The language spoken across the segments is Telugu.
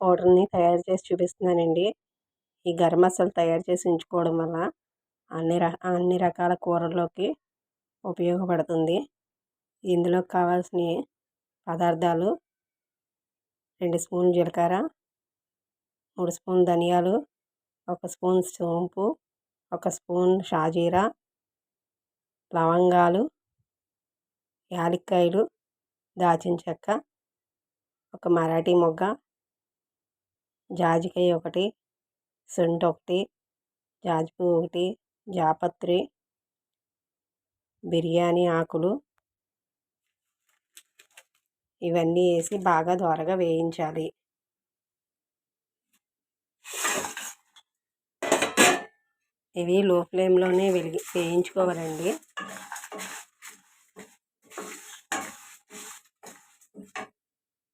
పౌడర్ని తయారు చేసి చూపిస్తున్నానండి. ఈ గరం మసాలా తయారు చేసి ఉంచుకోవడం వల్ల అన్ని రకాల కూరల్లోకి ఉపయోగపడుతుంది. ఇందులో కావాల్సిన పదార్థాలు 2 స్పూన్లు జీలకర్ర, 3 స్పూన్లు ధనియాలు, 1 స్పూన్ సోంపు, 1 స్పూన్ షాజీరా, లవంగాలు, యాలక్కాయలు, దాల్చిన చెక్క, 1 మరాఠీ మొగ్గ, జాజికాయ 1, శొంఠి 1, జాజిపువ్వు 1, జాపత్రి, బిర్యానీ ఆకులు, ఇవన్నీ వేసి బాగా దోరగా వేయించాలి. ఇవి లో ఫ్లేమ్లోనే వేయించుకోవాలండి.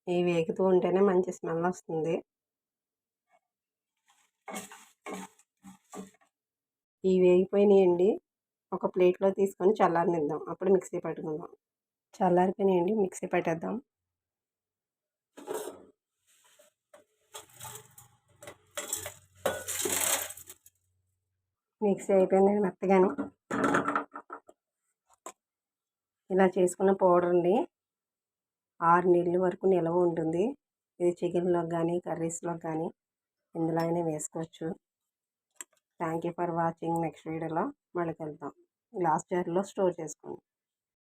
ఇవి వేగుతూ ఉంటేనే మంచి స్మెల్ వస్తుంది. ఇవి వేగిపోయినాయండి. ఒక ప్లేట్లో తీసుకొని చల్లారనిద్దాం. అప్పుడు మిక్సీ పట్టుకుందాం. చల్లారిపోయినాయండి, మిక్సీ పట్టేద్దాం. మిక్సీ అయిపోయిందండి మెత్తగాని. ఇలా చేసుకున్న పౌడర్ని 6 నెలల వరకు నిల్వ ఉంటుంది. ఇది చికెన్లోకి కానీ కర్రీస్లోకి కానీ ఇందులో అయినా వేసుకోవచ్చు. Thank you for watching. Next వీడియోలో మళ్ళీ కలుద్దాం. గ్లాస్ జార్లో స్టోర్ చేసుకోండి.